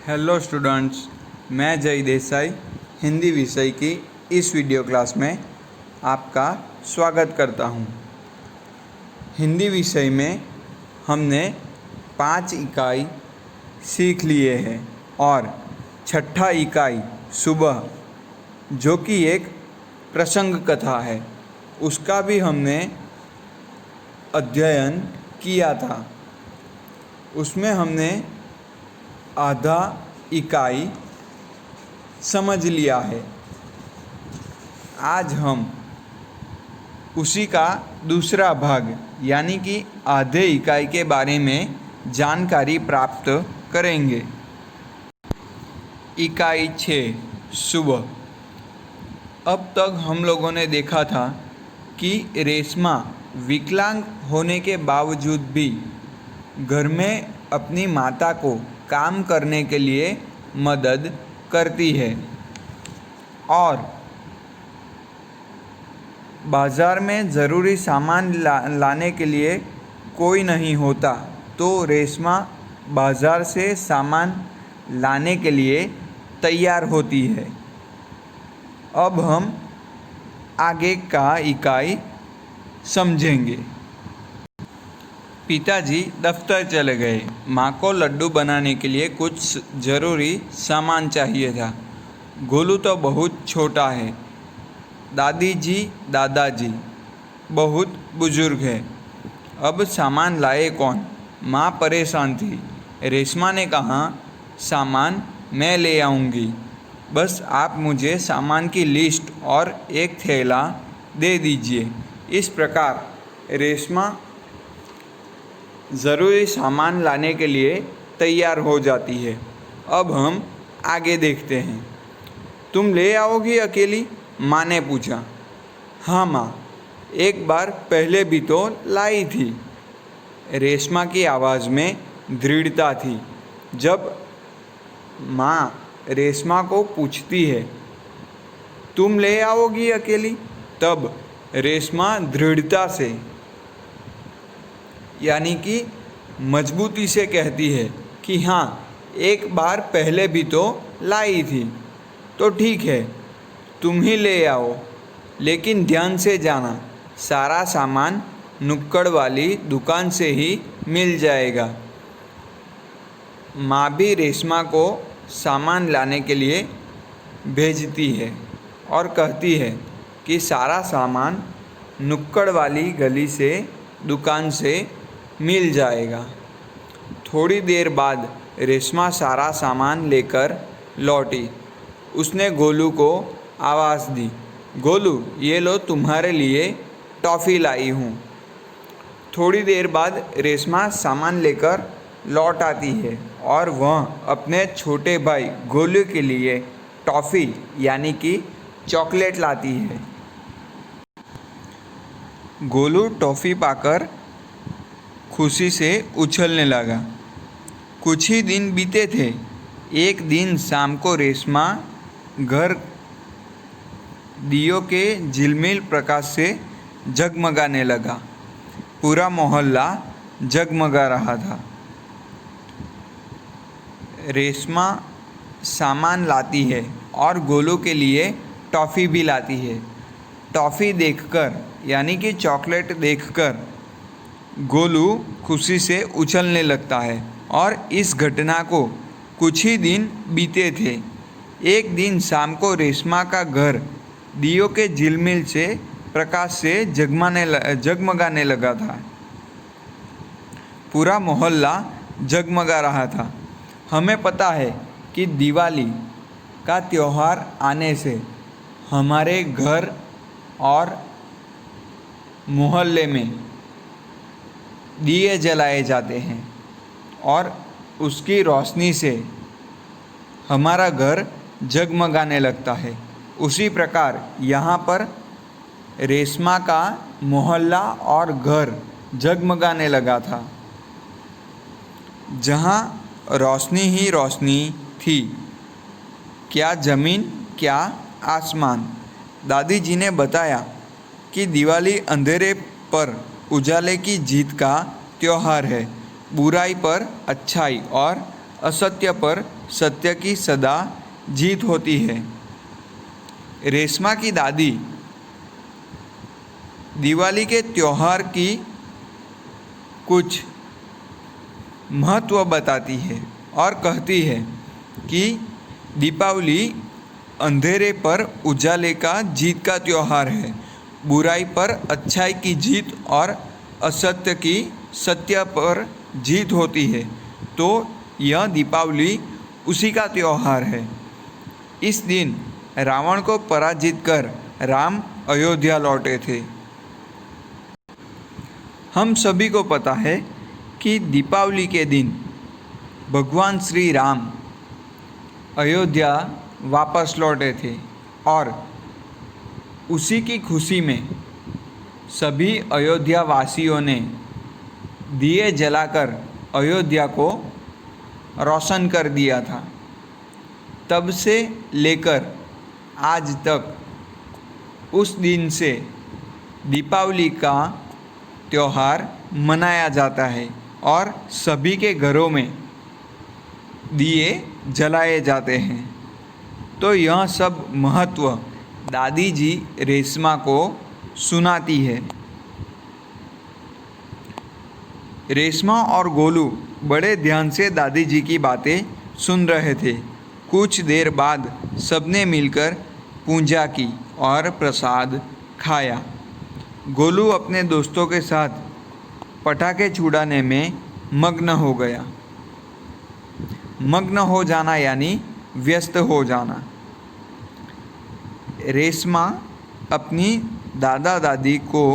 Hello students, मैं जय देसाई हिंदी विषय की इस वीडियो क्लास में आपका स्वागत करता हूं। हिंदी विषय में हमने 5 इकाई सीख लिए हैं और छठा इकाई सुबह, जो कि एक प्रसंग कथा है, उसका भी हमने अध्ययन किया था। उसमें हमने आधा इकाई समझ लिया है। आज हम उसी का दूसरा भाग यानी कि आधे इकाई के बारे में जानकारी प्राप्त करेंगे। इकाई 6 सुबह। अब तक हम लोगों ने देखा था कि रेशमा विकलांग होने के बावजूद भी घर में अपनी माता को काम करने के लिए मदद करती है और बाज़ार में ज़रूरी सामान लाने के लिए कोई नहीं होता तो रेशमा बाज़ार से सामान लाने के लिए तैयार होती है। अब हम आगे का इकाई समझेंगे। पिताजी दफ्तर चले गए। माँ को लड्डू बनाने के लिए कुछ ज़रूरी सामान चाहिए था। गोलू तो बहुत छोटा है। दादाजी बहुत बुजुर्ग है। अब सामान लाए कौन? माँ परेशान थी। रेशमा ने कहा, सामान मैं ले आऊँगी, बस आप मुझे सामान की लिस्ट और एक थैला दे दीजिए। इस प्रकार रेशमा ज़रूरी सामान लाने के लिए तैयार हो जाती है। अब हम आगे देखते हैं। तुम ले आओगी अकेली? माँ ने पूछा। हाँ माँ, एक बार पहले भी तो लाई थी। रेशमा की आवाज़ में दृढ़ता थी। जब माँ रेशमा को पूछती है, तुम ले आओगी अकेली, तब रेशमा दृढ़ता से यानी कि मजबूती से कहती है कि हाँ, एक बार पहले भी तो लाई थी, तो ठीक है, तुम ही ले आओ, लेकिन ध्यान से जाना, सारा सामान नुक्कड़ वाली दुकान से ही मिल जाएगा। माँ भी रेशमा को सामान लाने के लिए भेजती है और कहती है कि सारा सामान नुक्कड़ वाली गली से दुकान से मिल जाएगा। थोड़ी देर बाद रेशमा सारा सामान लेकर लौटी। उसने गोलू को आवाज़ दी, गोलू, ये लो तुम्हारे लिए टॉफ़ी लाई हूँ। थोड़ी देर बाद रेशमा सामान लेकर लौट आती है और वह अपने छोटे भाई गोलू के लिए टॉफ़ी यानी कि चॉकलेट लाती है। गोलू टॉफ़ी पाकर खुशी से उछलने लगा। कुछ ही दिन बीते थे। एक दिन शाम को रेशमा घर दियों के झिलमिल प्रकाश से जगमगाने लगा। पूरा मोहल्ला जगमगा रहा था। रेशमा सामान लाती है और गोलू के लिए टॉफ़ी भी लाती है। टॉफ़ी देखकर यानी कि चॉकलेट देखकर गोलू खुशी से उछलने लगता है और इस घटना को कुछ ही दिन बीते थे। एक दिन शाम को रेशमा का घर दियों के झिलमिल से प्रकाश से जगमगाने लगा था। पूरा मोहल्ला जगमगा रहा था। हमें पता है कि दिवाली का त्यौहार आने से हमारे घर और मोहल्ले में दिए जलाए जाते हैं और उसकी रोशनी से हमारा घर जगमगाने लगता है। उसी प्रकार यहाँ पर रेशमा का मोहल्ला और घर जगमगाने लगा था। जहाँ रोशनी ही रोशनी थी, क्या ज़मीन क्या आसमान। दादी जी ने बताया कि दिवाली अंधेरे पर उजाले की जीत का त्यौहार है। बुराई पर अच्छाई और असत्य पर सत्य की सदा जीत होती है। रेशमा की दादी दिवाली के त्यौहार की कुछ महत्व बताती है और कहती है कि दीपावली अंधेरे पर उजाले का जीत का त्यौहार है। बुराई पर अच्छाई की जीत और असत्य की सत्य पर जीत होती है। तो यह दीपावली उसी का त्यौहार है। इस दिन रावण को पराजित कर राम अयोध्या लौटे थे। हम सभी को पता है कि दीपावली के दिन भगवान श्री राम अयोध्या वापस लौटे थे और उसी की खुशी में सभी अयोध्या वासियों ने दिए जलाकर अयोध्या को रोशन कर दिया था। तब से लेकर आज तक उस दिन से दीपावली का त्यौहार मनाया जाता है और सभी के घरों में दिए जलाए जाते हैं। तो यह सब महत्व दादी जी रेशमा को सुनाती है। रेशमा और गोलू बड़े ध्यान से दादी जी की बातें सुन रहे थे। कुछ देर बाद सबने मिलकर पूजा की और प्रसाद खाया। गोलू अपने दोस्तों के साथ पटाखे छुड़ाने में मग्न हो गया। मग्न हो जाना यानी व्यस्त हो जाना। रेशमा अपनी दादा दादी को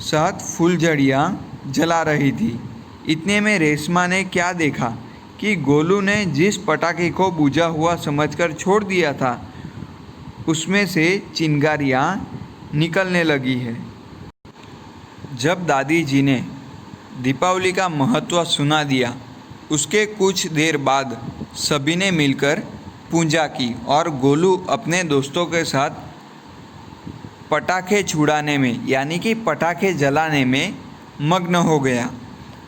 साथ फुलझड़ियाँ जला रही थी। इतने में रेशमा ने क्या देखा कि गोलू ने जिस पटाखे को बुझा हुआ समझकर छोड़ दिया था उसमें से चिंगारियाँ निकलने लगी है। जब दादी जी ने दीपावली का महत्व सुना दिया उसके कुछ देर बाद सभी ने मिलकर पूजा की और गोलू अपने दोस्तों के साथ पटाखे छुड़ाने में यानी कि पटाखे जलाने में मग्न हो गया।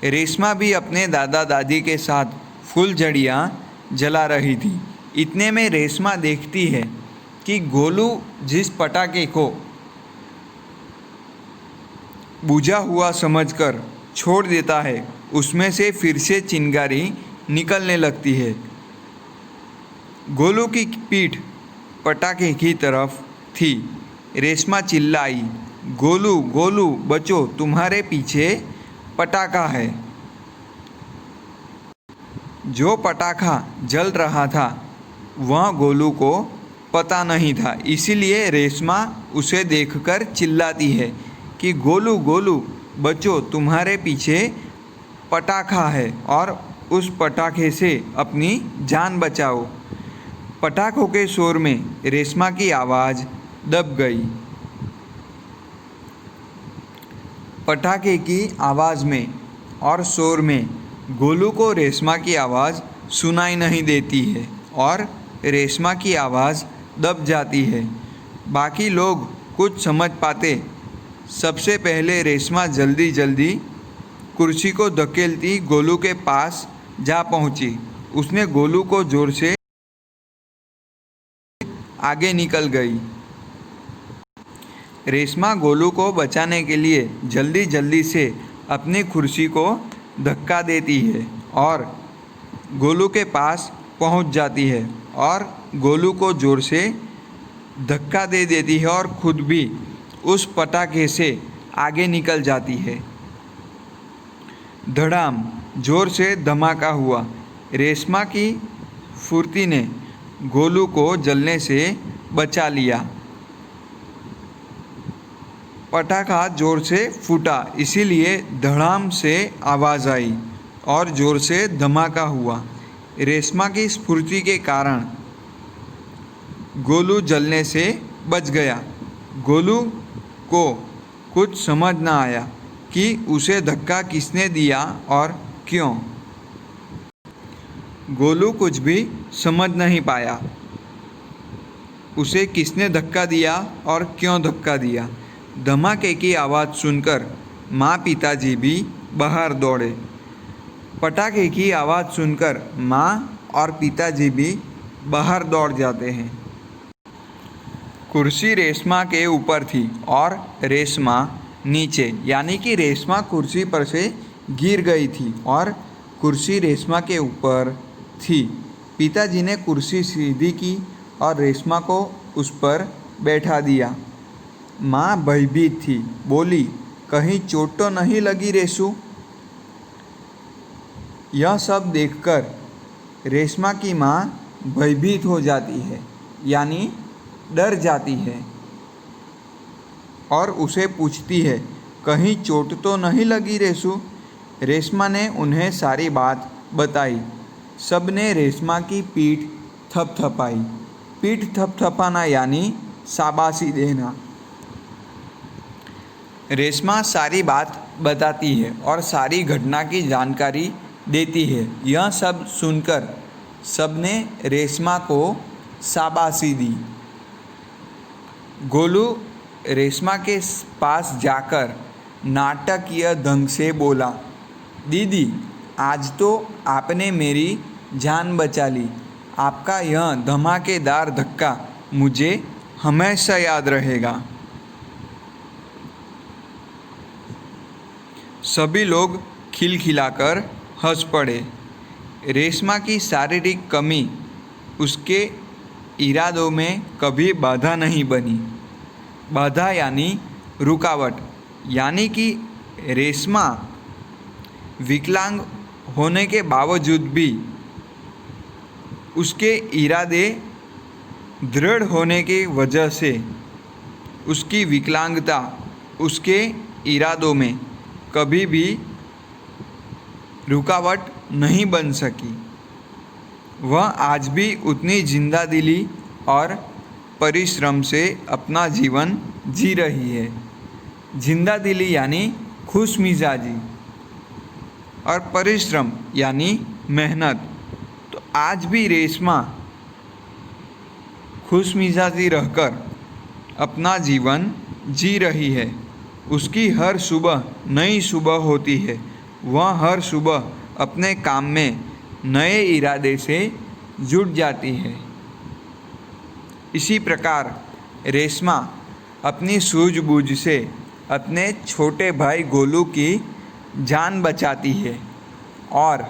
रेशमा भी अपने दादा दादी के साथ फुलझड़ियाँ जला रही थी। इतने में रेशमा देखती है कि गोलू जिस पटाखे को बुझा हुआ समझकर छोड़ देता है उसमें से फिर से चिंगारी निकलने लगती है। गोलू की पीठ पटाखे की तरफ थी। रेशमा चिल्लाई, गोलू गोलू बचो, तुम्हारे पीछे पटाखा है। जो पटाखा जल रहा था वह गोलू को पता नहीं था, इसीलिए रेशमा उसे देखकर चिल्लाती है कि गोलू गोलू बचो, तुम्हारे पीछे पटाखा है और उस पटाखे से अपनी जान बचाओ। पटाखों के शोर में रेशमा की आवाज़ दब गई। पटाखे की आवाज़ में और शोर में गोलू को रेशमा की आवाज़ सुनाई नहीं देती है और रेशमा की आवाज़ दब जाती है। बाकी लोग कुछ समझ पाते सबसे पहले रेशमा जल्दी जल्दी कुर्सी को धकेलती गोलू के पास जा पहुंची। उसने गोलू को जोर से आगे निकल गई। रेशमा गोलू को बचाने के लिए जल्दी जल्दी से अपनी कुर्सी को धक्का देती है और गोलू के पास पहुंच जाती है और गोलू को जोर से धक्का दे देती है और खुद भी उस पटाखे से आगे निकल जाती है। धड़ाम जोर से धमाका हुआ। रेशमा की फुर्ती ने गोलू को जलने से बचा लिया। पटाखा जोर से फूटा, इसीलिए धड़ाम से आवाज़ आई और ज़ोर से धमाका हुआ। रेशमा की स्फूर्ति के कारण गोलू जलने से बच गया। गोलू को कुछ समझ न आया कि उसे धक्का किसने दिया और क्यों। गोलू कुछ भी समझ नहीं पाया, उसे किसने धक्का दिया और क्यों धक्का दिया। धमाके की आवाज़ सुनकर माँ पिताजी भी बाहर दौड़े। पटाखे की आवाज़ सुनकर माँ और पिताजी भी बाहर दौड़ जाते हैं। कुर्सी रेशमा के ऊपर थी और रेशमा नीचे, यानी कि रेशमा कुर्सी पर से गिर गई थी और कुर्सी रेशमा के ऊपर थी। पिताजी ने कुर्सी सीधी की और रेशमा को उस पर बैठा दिया। माँ भयभीत थी, बोली, कहीं चोट तो नहीं लगी रेशु? यह सब देखकर रेशमा की माँ भयभीत हो जाती है, यानी डर जाती है और उसे पूछती है, कहीं चोट तो नहीं लगी रेशु? रेशमा ने उन्हें सारी बात बताई। सबने रेशमा की पीठ थपथपाई। पीठ थपथपाना यानी शाबाशी देना। रेशमा सारी बात बताती है और सारी घटना की जानकारी देती है। यह सब सुनकर सबने रेशमा को शाबाशी दी। गोलू रेशमा के पास जाकर नाटकीय ढंग से बोला, दीदी, आज तो आपने मेरी जान बचा ली। आपका यह धमाकेदार धक्का मुझे हमेशा याद रहेगा। सभी लोग खिलखिलाकर हंस पड़े। रेशमा की शारीरिक कमी उसके इरादों में कभी बाधा नहीं बनी। बाधा यानी रुकावट, यानी कि रेशमा विकलांग होने के बावजूद भी उसके इरादे दृढ़ होने की वजह से उसकी विकलांगता उसके इरादों में कभी भी रुकावट नहीं बन सकी। वह आज भी उतनी जिंदादिली और परिश्रम से अपना जीवन जी रही है। जिंदादिली यानी खुश मिजाजी और परिश्रम यानी मेहनत। तो आज भी रेशमा खुश मिजाजी रहकर अपना जीवन जी रही है। उसकी हर सुबह नई सुबह होती है। वह हर सुबह अपने काम में नए इरादे से जुट जाती है। इसी प्रकार रेशमा अपनी सूझबूझ से अपने छोटे भाई गोलू की जान बचाती है और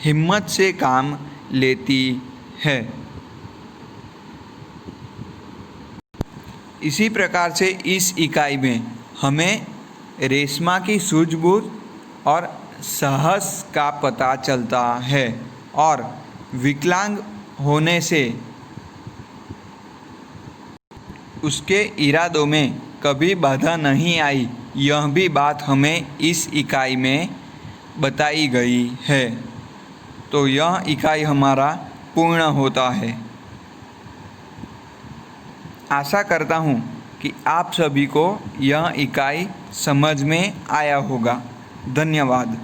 हिम्मत से काम लेती है। इसी प्रकार से इस इकाई में हमें रेशमा की सूझबूझ और साहस का पता चलता है और विकलांग होने से उसके इरादों में कभी बाधा नहीं आई, यह भी बात हमें इस इकाई में बताई गई है। तो यह इकाई हमारा पूर्ण होता है। आशा करता हूँ कि आप सभी को यह इकाई समझ में आया होगा। धन्यवाद।